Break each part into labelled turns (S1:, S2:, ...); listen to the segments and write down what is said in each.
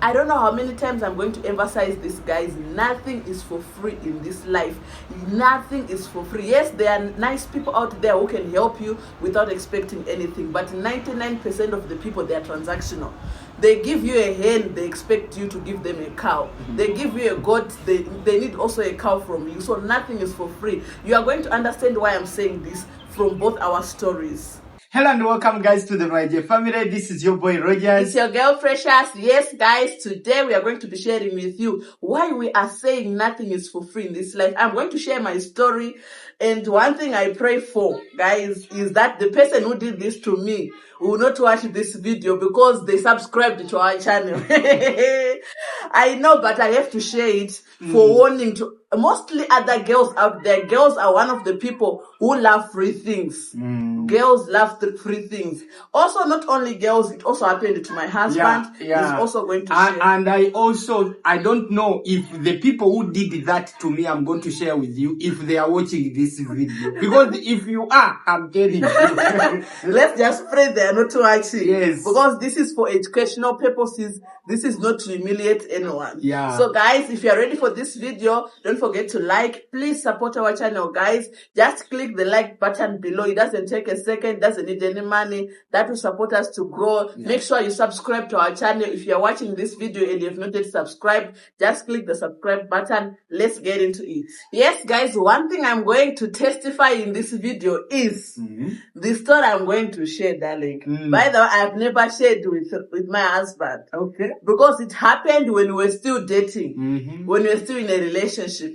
S1: I don't know how many times I'm going to emphasize this, guys. Nothing is for free in this life. Nothing is for free. Yes, there are nice people out there who can help you without expecting anything, but 99% of the people, they are transactional. They give you a hen, they expect you to give them a cow. They give you a goat, they need also a cow from you. So nothing is for free. You are going to understand why I'm saying this from both our stories.
S2: Hello and welcome, guys, to the YJ family. This is your boy Rogers.
S1: It's your girl Precious. Yes, guys, today we are going to be sharing with you why we are saying nothing is for free in this life. I'm going to share my story, and one thing I pray for, guys, is that the person who did this to me will not watch this video because they subscribed to our channel. I know, but I have to share it for warning to mostly other girls out there. Girls are one of the people who love free things. Girls love the free things. Also, not only girls, it also happened to my husband. He's also going to share.
S2: And I don't know if the people who did that to me, I'm going to share with you, if they are watching this video. Because if you are, I'm telling you.
S1: Let's just pray they are not watching.
S2: Yes.
S1: Because this is for educational purposes. This is not to humiliate anyone.
S2: Yeah.
S1: So guys, if you are ready for this video, don't forget to like. Please support our channel, guys. Just click the like button below. It doesn't take a second. Doesn't need any money. That will support us to grow. Yeah. Make sure you subscribe to our channel. If you are watching this video and you have not yet subscribed, just click the subscribe button. Let's get into it. Yes, guys, one thing I'm going to testify in this video is the story I'm going to share, darling. By the way, I have never shared with my husband.
S2: Okay.
S1: Because it happened when we were still dating, when we were still in a relationship.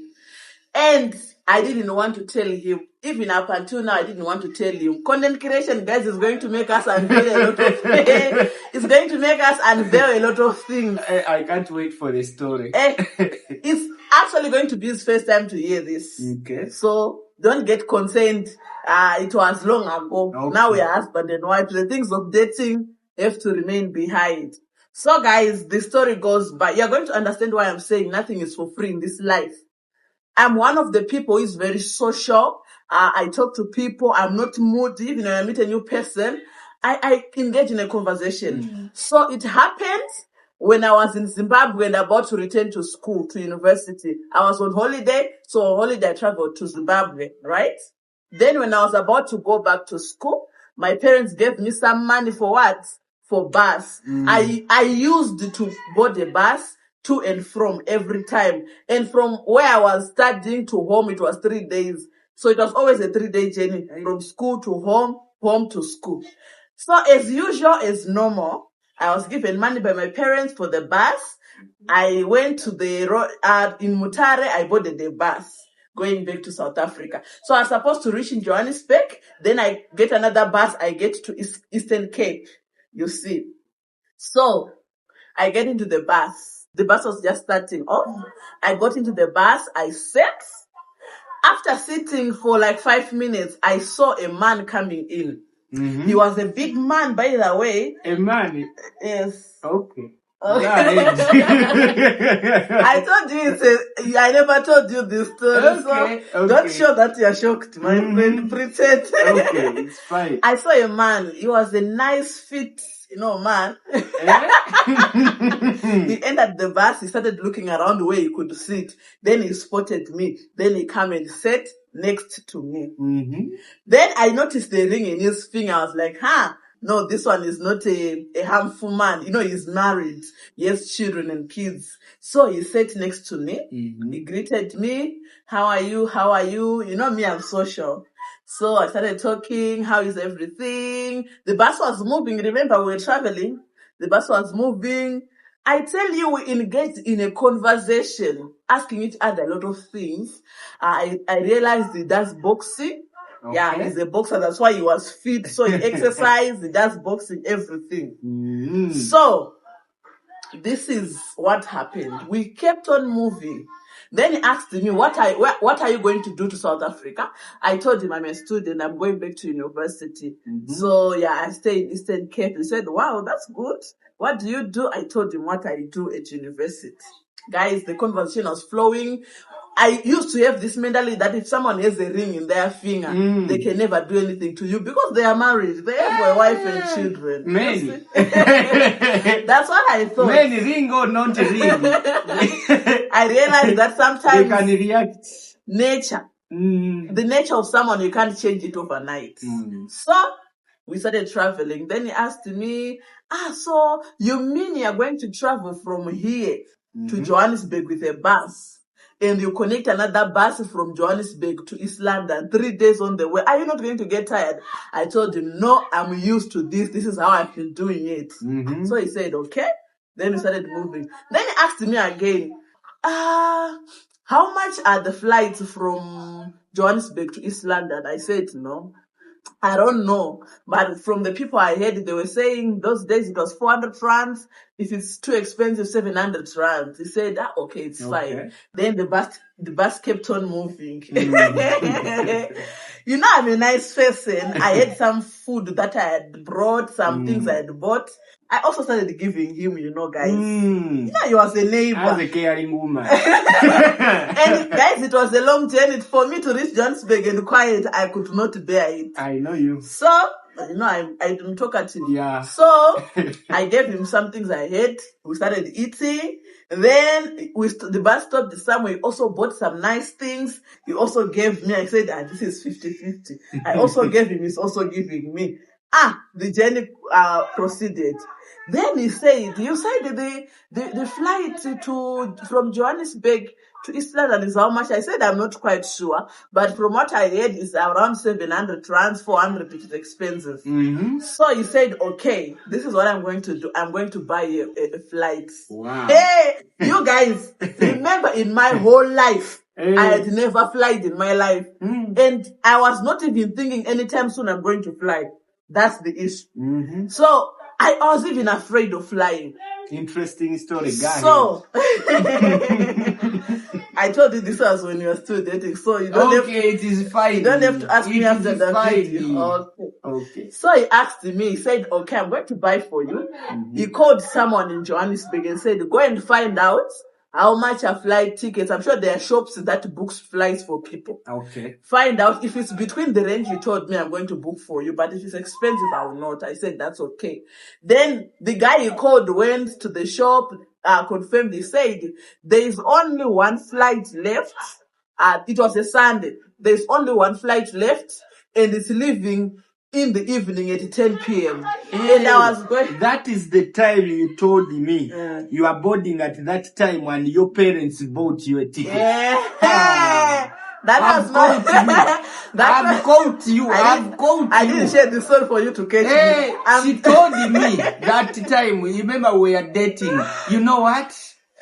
S1: And I didn't want to tell him. Even up until now, I didn't want to tell him. Content creation, guys, is going to make us unveil a lot of things. It's going to make us unveil a lot of things.
S2: I can't wait for the story.
S1: It's actually going to be his first time to hear this.
S2: Okay.
S1: So don't get concerned. It was long ago.
S2: Okay.
S1: Now we are husband and wife. The things of dating have to remain behind. So guys, the story goes by. You're going to understand why I'm saying nothing is for free in this life. I'm one of the people who is very social. I talk to people. I'm not moody. Even when I meet a new person, I engage in a conversation. So it happened when I was in Zimbabwe and about to return to school, to university. I was on holiday. So on holiday, I traveled to Zimbabwe, right? Then when I was about to go back to school, my parents gave me some money for what? For bus. I used to board a bus to and from every time. And from where I was studying to home, it was 3 days. So it was always a 3-day journey from school to home, home to school. So as usual, as normal, I was given money by my parents for the bus. I went to the road in Mutare. I boarded the bus going back to South Africa. So I was supposed to reach in Johannesburg. Then I get another bus. I get to Eastern Cape. You see. So I get into the bus. The bus was just starting off. I got into the bus. I sat. After sitting for like 5 minutes, I saw a man coming in. He was a big man, by the way.
S2: A man?
S1: Yes.
S2: Okay.
S1: I told you, I never told you this story,
S2: okay.
S1: Don't show that you're shocked, my friend. Pretend.
S2: Okay, it's fine.
S1: I saw a man. He was a nice fit, man. He entered the bus. He started looking around where he could sit. Then he spotted me. Then he came and sat next to me. Then I noticed the ring in his finger. I was like, no, this one is not a harmful man. He's married. He has children and kids. So he sat next to me. He greeted me. How are you? How are you? You know me, I'm social. So I started talking. How is everything? The bus was moving. Remember, we were traveling. The bus was moving. I tell you, we engaged in a conversation, asking each other a lot of things. I realized he does boxing. Okay. Yeah, he's a boxer. That's why he was fit. So he exercised, he does boxing, everything. So this is what happened. We kept on moving. Then he asked me, what are you going to do to South Africa? I told him I'm a student. I'm going back to university. So yeah, I stay in Eastern Cape. He said, wow, that's good. What do? I told him what I do at university. Guys, the conversation was flowing. I used to have this mentality that if someone has a ring in their finger, they can never do anything to you because they are married. They have a wife and children.
S2: Many.
S1: That's what I thought.
S2: Many, ring or not ring.
S1: I realized that sometimes
S2: they can react.
S1: Nature, the nature of someone, you can't change it overnight. So we started traveling. Then he asked me, so you mean you're going to travel from here to Johannesburg with a bus? And you connect another bus from Johannesburg to East London, 3 days on the way. Are you not going to get tired? I told him, no, I'm used to this. This is how I've been doing it. So he said, okay. Then we started moving. Then he asked me again, how much are the flights from Johannesburg to East London? I said, no, I don't know. But from the people I heard, they were saying those days it was 400 francs. If it's too expensive, 700 francs. He said, okay, it's fine. Then the bus kept on moving. You know, I'm a nice person. I had some food that I had brought, some things I had bought. I also started giving him, you know, guys. You know, he was a neighbor.
S2: I was a caring woman.
S1: And guys, it was a long journey. For me to reach Johannesburg and quiet, I could not bear it.
S2: I know you.
S1: So, you know, I didn't talk at him.
S2: Yeah.
S1: So, I gave him some things I had. We started eating. Then the bus stopped somewhere. He also bought some nice things. He also gave me. I said, this is 50-50. I also gave him. He's also giving me. The journey proceeded. Then he said, you said the flight from Johannesburg to East London is how much? I said, I'm not quite sure. But from what I heard, it's around 700 rands, 400, which is expensive. So he said, okay, this is what I'm going to do. I'm going to buy a flight.
S2: Wow.
S1: Hey, you guys, remember in my whole life, I had never flied in my life. And I was not even thinking anytime soon I'm going to fly. That's the issue. So I was even afraid of flying.
S2: Interesting story, guys.
S1: So I told you this was when you were still dating. So you don't have to,
S2: it is fine.
S1: You don't have to ask me after the video.
S2: Okay.
S1: So he asked me, he said, okay, I'm going to buy for you. He called someone in Johannesburg and said, go and find out how much are flight tickets. I'm sure there are shops that books flights for people.
S2: Okay.
S1: Find out if it's between the range you told me I'm going to book for you, but if it's expensive, I will not. I said, that's okay. Then the guy he called went to the shop, confirmed. He said, there is only one flight left. It was a Sunday. There's only one flight left, and it's leaving in the evening at 10 p.m. And I was going...
S2: That is the time you told me you are boarding at that time when your parents bought you a ticket.
S1: That was not...
S2: I've caught you.
S1: I didn't share the story for you to catch me.
S2: She told me that time. Remember we are dating. You know what?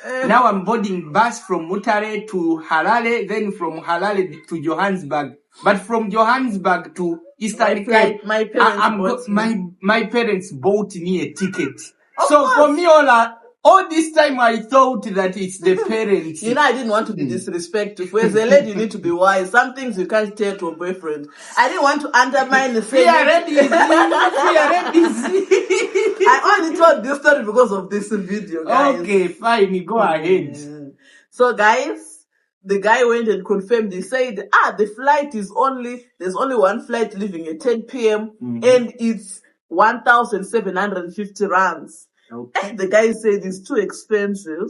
S2: Now I'm boarding bus from Mutare to Harare, then from Harare to Johannesburg. But from Johannesburg to Eastern Cape,
S1: my
S2: parents bought me a ticket. So for me, all this time I thought that it's the parents.
S1: You know, I didn't want to be disrespectful. As a lady, you need to be wise. Some things you can't tell to a boyfriend. I didn't want to undermine the same.
S2: We are ready.
S1: I only told this story because of this video, guys.
S2: Okay, fine. Go ahead.
S1: So, guys, the guy went and confirmed. He said, the flight is there's only one flight leaving at 10 p.m. And it's 1,750 rands. Okay. The guy said it's too expensive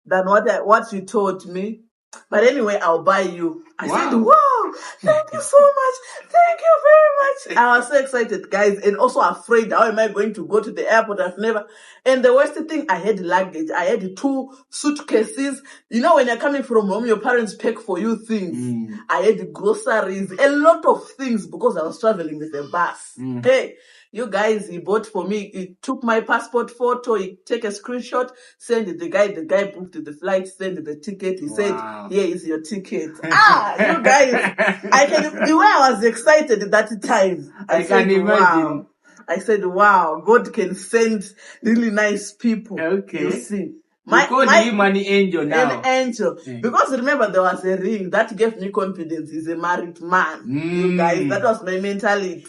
S1: than what you told me. But anyway, I'll buy you. I said, wow, thank you so much. Thank you very much. I was so excited, guys, and also afraid. How am I going to go to the airport? I've never. And the worst thing, I had luggage. I had 2 suitcases. You know, when you're coming from home, your parents pack for you things. I had groceries, a lot of things because I was traveling with a bus. Hey, you guys, he bought for me. He took my passport photo. He take a screenshot, send it. The guy booked the flight, send the ticket. He said, here is your ticket. You guys, the way I was excited at that time. I
S2: can imagine.
S1: Wow. I said, wow, God can send really nice people.
S2: Okay.
S1: You see.
S2: You call him an angel now.
S1: An angel. Because remember, there was a ring that gave me confidence. He's a married man. You guys, that was my mentality.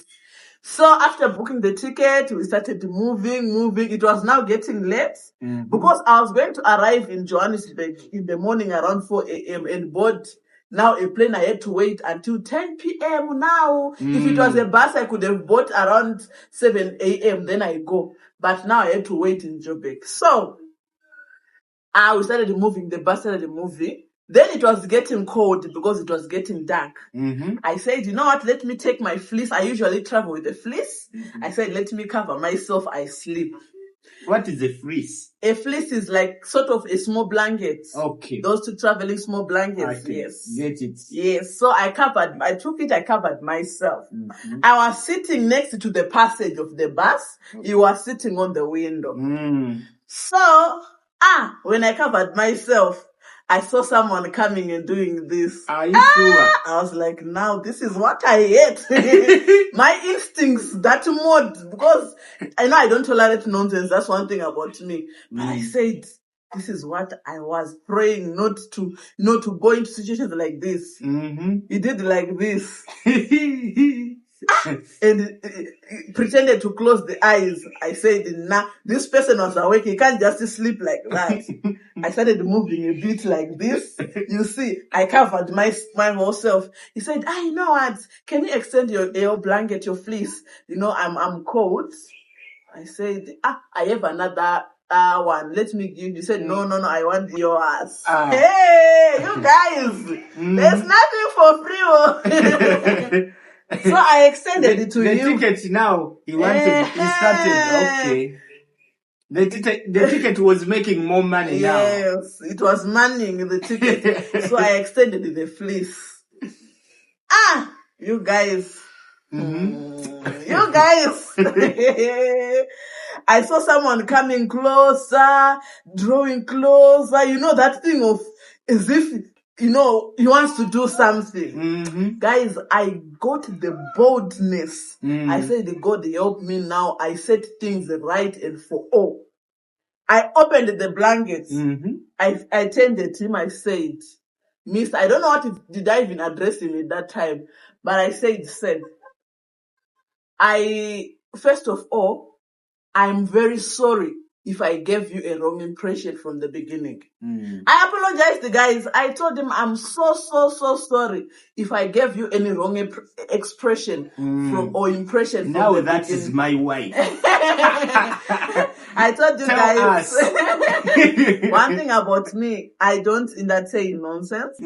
S1: So after booking the ticket, we started moving. It was now getting late because I was going to arrive in Johannesburg in the morning around 4 a.m. and board now a plane. I had to wait until 10 p.m. now. If it was a bus, I could have bought around 7 a.m. Then I go. But now I had to wait in Joburg. So we started moving. The bus started moving. Then it was getting cold because it was getting dark. I said, you know what, let me take my fleece. I usually travel with a fleece. I said, let me cover myself. I sleep.
S2: What is a fleece?
S1: A fleece is like sort of a small blanket.
S2: Okay.
S1: Those two traveling small blankets. Yes.
S2: Get it.
S1: Yes. So I took it, I covered myself. I was sitting next to the passage of the bus. He was sitting on the window. So, when I covered myself, I saw someone coming and doing this.
S2: Are you sure?
S1: I was like, now this is what I hate. My instincts, that mode, because I know I don't tolerate nonsense. That's one thing about me. But I said, this is what I was praying not to go into situations like this. He did like this. And pretended to close the eyes. I said, nah, this person was awake. He can't just sleep like that. I started moving a bit like this. You see, I covered my whole self. He said, you know what? Can you extend your blanket, your fleece? You know, I'm cold. I said, I have another one. Let me give. He said, no, I want yours. Hey, you guys, there's nothing for free. So I extended it to him.
S2: The ticket now, he started, okay. The ticket was making more money now.
S1: Yes, it was manning the ticket. So I extended the fleece. You guys. You guys. I saw someone coming closer, drawing closer. You know that thing of as if, he wants to do something. Guys, I got the boldness. I said, God, help me now. I set things right and for all. I opened the blankets. I turned at him. I said, Miss, I don't know did I even address him at that time, but I said, first of all, I'm very sorry if I gave you a wrong impression from the beginning. I apologized, guys. I told him I'm so sorry if I gave you any wrong expression or impression
S2: now
S1: from the
S2: that
S1: beginning.
S2: Is my wife.
S1: I told you
S2: Tell
S1: guys.
S2: us.
S1: One thing about me, I don't entertain nonsense.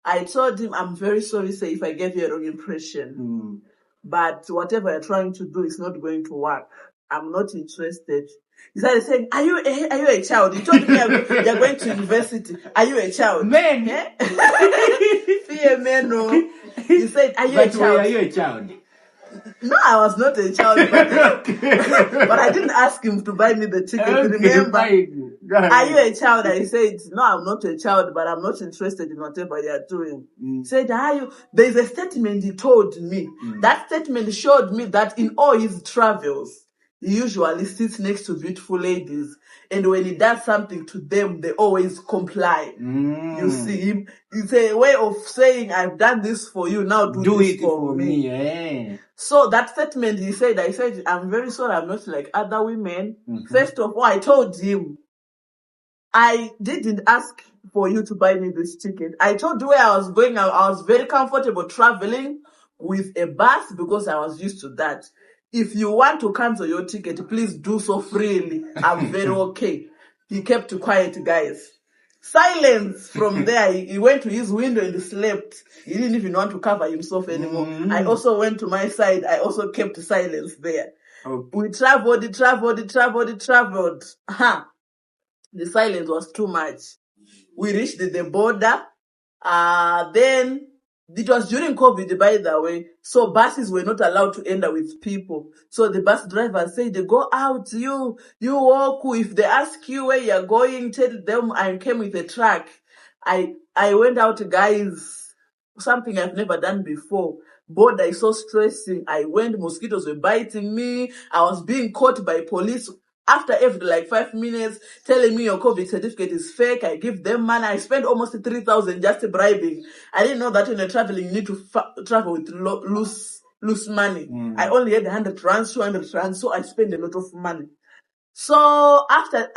S1: I told him I'm very sorry, sir, if I gave you a wrong impression. But whatever you're trying to do is not going to work. I'm not interested. He started saying, are you a child? He told me you're going to university. Are you a child?
S2: Man.
S1: Fear men, no. He said, are you a child?
S2: Are you a child?
S1: No, I was not a child. But I didn't ask him to buy me the ticket. Remember? Are you a child? I said, no, I'm not a child, but I'm not interested in whatever they are doing. He said, are you? There's a statement he told me. That statement showed me that in all his travels, he usually sits next to beautiful ladies. And when he does something to them, they always comply. You see him. It's a way of saying, I've done this for you, now do this for me.
S2: Yeah.
S1: So that statement I said, I'm very sorry, I'm not like other women. First of all, I told him, I didn't ask for you to buy me this ticket. I told you where I was going. I was very comfortable traveling with a bus because I was used to that. If you want to cancel your ticket, please do so freely. I'm very okay. He kept quiet, guys. Silence from there. He went to his window and slept. He didn't even want to cover himself anymore. I also went to my side. I also kept silence there. We traveled. The silence was too much. We reached the border. Then it was during COVID, by the way. So buses were not allowed to enter with people. So the bus driver said, go out, you walk. If they ask you where you're going, tell them I came with a truck. I went out, guys. Something I've never done before. Border is so stressing. I went, mosquitoes were biting me. I was being caught by police. After every 5 minutes, telling me your COVID certificate is fake, I give them money. I spent almost 3,000 just bribing. I didn't know that when you're traveling, you need to travel with loose loose money. I only had 100 rands, 200 rands, so I spent a lot of money. So after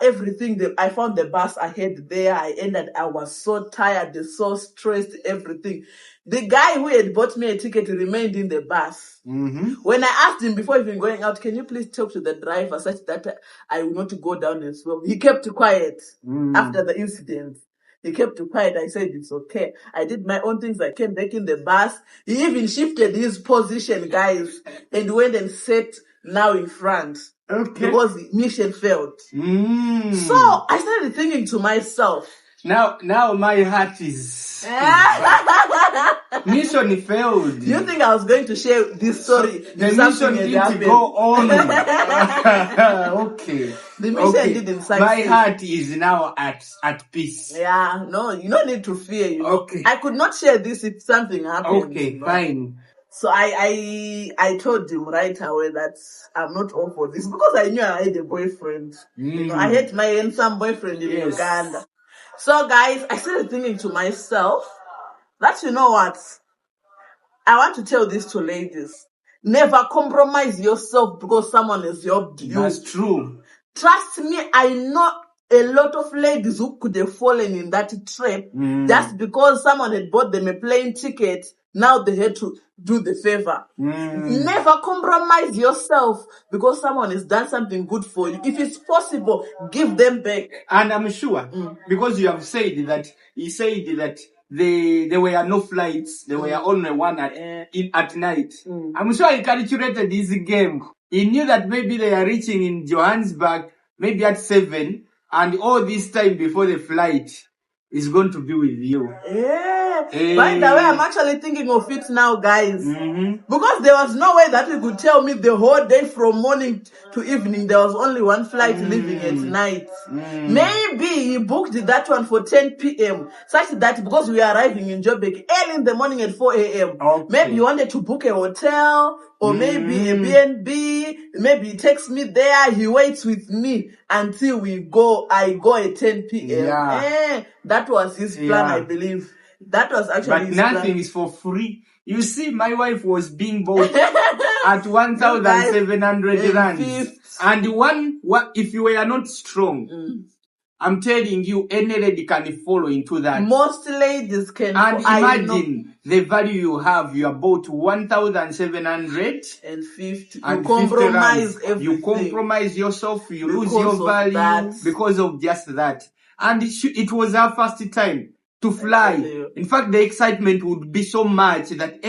S1: everything, I found the bus ahead there. I was so tired, so stressed, everything. The guy who had bought me a ticket remained in the bus. When I asked him before even going out, can you please talk to the driver such that I will not go down as well? He kept quiet after the incident. He kept quiet. I said, it's okay. I did my own things. I came back in the bus. He even shifted his position, guys, and went and sat now in front. Okay. Because the mission failed. So I started thinking to myself.
S2: Now my heart is mission failed.
S1: You think I was going to share this story?
S2: So the mission didn't go on. Okay.
S1: The mission didn't succeed.
S2: My heart is now at peace.
S1: Yeah, no, you don't need to fear. You know?
S2: Okay.
S1: I could not share this if something happened.
S2: Okay, fine.
S1: So I told him right away that I'm not all for this because I knew I had a boyfriend. You know, I had my handsome boyfriend in Uganda. So guys, I started thinking to myself that, you know what? I want to tell this to ladies. Never compromise yourself because someone has helped you.
S2: That's true.
S1: Trust me, I know a lot of ladies who could have fallen in that trap just because someone had bought them a plane ticket. Now they had to do the favor. Never compromise yourself because someone has done something good for you. If it's possible, give them back.
S2: And I'm sure, because you have said that, he said that there were no flights, there were only one at night. I'm sure he calculated this game. He knew that maybe they are reaching in Johannesburg, maybe at 7, and all this time before the flight is going to be with you.
S1: Yeah. By the way, I'm actually thinking of it now, guys. Because there was no way that he could tell me the whole day from morning to evening. There was only one flight leaving at night. Maybe he booked that one for 10 p.m. Such that because we are arriving in Joburg early in the morning at 4 a.m. Maybe he wanted to book a hotel or maybe a B&B. Maybe he takes me there. He waits with me until I go at 10 p.m.
S2: Yeah.
S1: That was his plan, I believe. That was actually his plan.
S2: But nothing is for free. You see, my wife was being bought at 1,700 rand. And if you were not strong, I'm telling you, any lady can follow into that.
S1: Most ladies can.
S2: And imagine the value you have. You are bought 1,750.
S1: You compromise everything.
S2: You compromise yourself. You lose your value because of just that. And it was our first time to fly. In fact, the excitement would be so much that,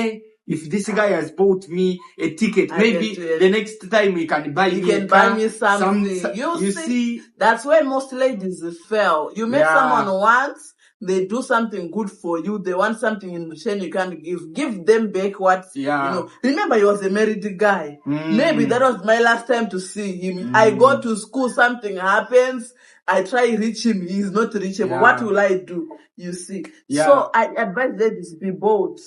S2: if this guy has bought me a ticket, maybe the next time he can buy me
S1: something. You see, that's where most ladies fail. You make someone once, they do something good for you, they want something in return you can't give. Give them back what, you know. Remember, he was a married guy. Maybe that was my last time to see him. I go to school, something happens, I try reach him, he is not reachable. What will I do? You see. So I advise ladies, be bold.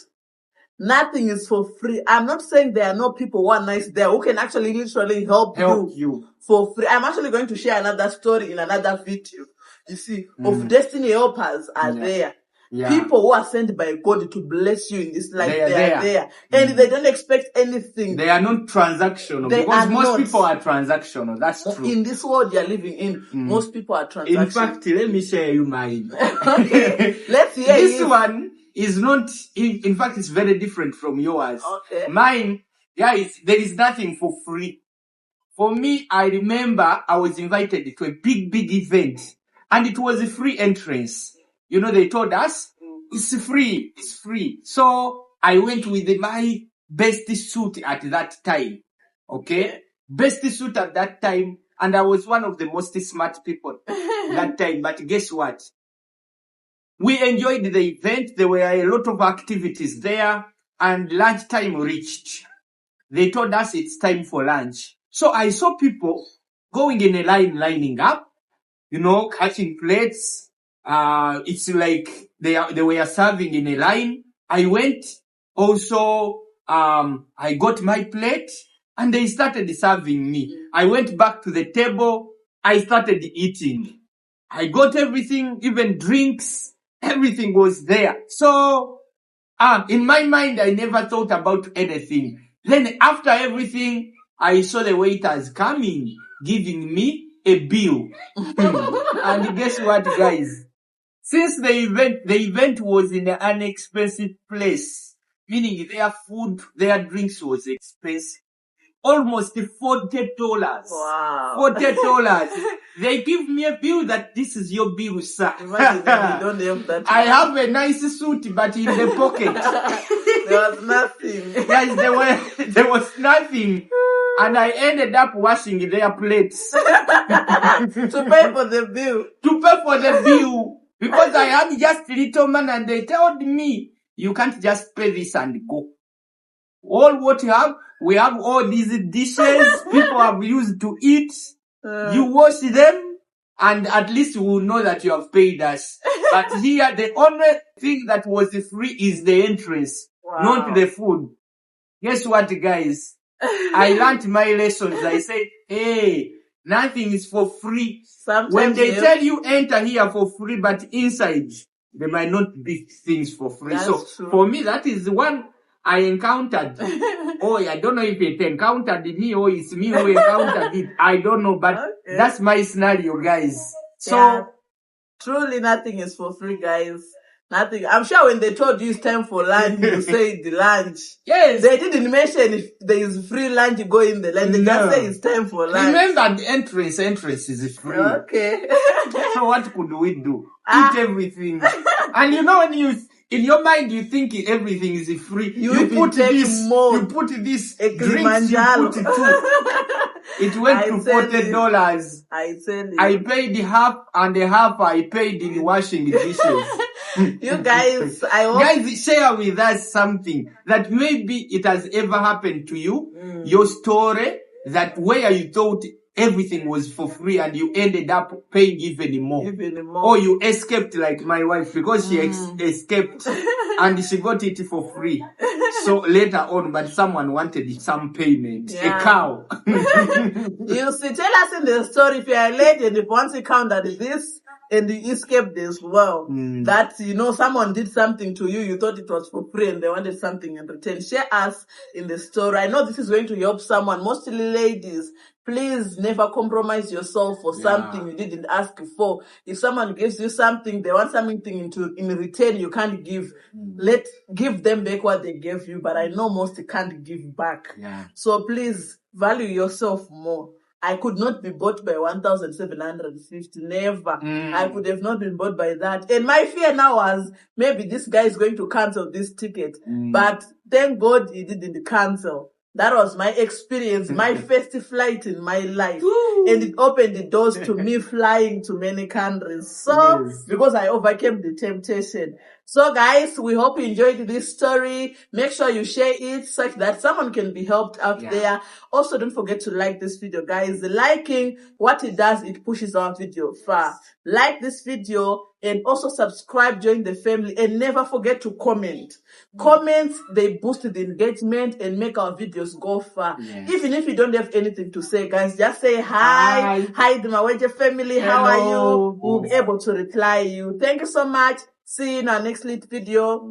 S1: Nothing is for free. I'm not saying there are no people who are nice there who can actually literally help you for free. I'm actually going to share another story in another video. You see, of destiny helpers are there. People who are sent by God to bless you in this life, they are there. And they don't expect anything.
S2: They are not transactional. Because most people are transactional. That's true.
S1: In this world you're living in, most people are transactional.
S2: In fact, let me share you mine.
S1: Okay. Let's hear
S2: this one is not, in fact, it's very different from yours.
S1: Okay.
S2: Mine, there is nothing for free. For me, I remember I was invited to a big event. And it was a free entrance. You know, they told us, it's free. So I went with my best suit at that time. Okay? Best suit at that time. And I was one of the most smart people that time. But guess what? We enjoyed the event. There were a lot of activities there. And lunchtime reached. They told us it's time for lunch. So I saw people going in a line, lining up. You know, catching plates. It's like they were serving in a line. I went also, I got my plate and they started serving me. I went back to the table. I started eating. I got everything, even drinks. Everything was there. So In my mind, I never thought about anything. Then after everything, I saw the waiters coming, giving me a bill. And guess what, guys? Since the event was in an expensive place, meaning their food, their drinks was expensive. Almost $40.
S1: Wow.
S2: $40. They give me a bill that this is your bill, sir.
S1: Imagine you don't have that.
S2: I have a nice suit, but in the pocket.
S1: There was nothing.
S2: Guys, there was nothing. And I ended up washing their plates.
S1: To pay for the bill.
S2: To pay for the bill. Because I had just little money and they told me, you can't just pay this and go. All what you have, we have all these dishes people have used to eat. You wash them and at least we will know that you have paid us. But here, the only thing that was free is the entrance, not the food. Guess what, guys? I learned my lessons. I said, hey, nothing is for free.
S1: Sometimes
S2: when they tell you enter here for free, but inside, there might not be things for free.
S1: That's true.
S2: For me, that is one I encountered. Oh, I don't know if it encountered me or it's me who encountered it. I don't know, but that's my scenario, guys. So,
S1: truly nothing is for free, guys. Nothing. I'm sure when they told you it's time for lunch, you say the lunch.
S2: Yes.
S1: They didn't mention if there is free lunch, you go in the lunch. They just say it's time for lunch.
S2: Remember, the entrance is free.
S1: Okay.
S2: So what could we do? Eat everything. And you know when in your mind you think everything is free. You put this,
S1: more.
S2: You put this,
S1: drinks you put
S2: it too. It went to $40.
S1: I tell you.
S2: I paid half and the half I paid in washing dishes.
S1: You guys, I hope...
S2: Guys, share with us something that maybe it has ever happened to you. Your story that where you thought everything was for free and you ended up paying even more. Or you escaped like my wife because she escaped and she got it for free. So later on, but someone wanted some payment. A cow.
S1: You see, tell us in the story if you are late and if once you counted this and you escaped as well. That, you know, someone did something to you, you thought it was for free and they wanted something in return. Share us in the story. I know this is going to help someone, mostly ladies. Please never compromise yourself for something you didn't ask for. If someone gives you something, they want something in return you can't give. Give them back what they gave you, but I know most can't give back. So please value yourself more. I could not be bought by 1,750. Never. I could have not been bought by that. And my fear now was maybe this guy is going to cancel this ticket. But thank God he didn't cancel. That was my experience, my first flight in my life. And it opened the doors to me flying to many countries. So, because I overcame the temptation. So guys, we hope you enjoyed this story. Make sure you share it such that someone can be helped out there. Also, don't forget to like this video, guys. Liking, what it does, it pushes our video far. Like this video and also subscribe, join the family, and never forget to comment. Comments, they boost the engagement and make our videos go far. Even if you don't have anything to say, guys, just say hi. Hi, the Maweje family. How are you? We'll be able to reply you. Thank you so much. See you in our next video.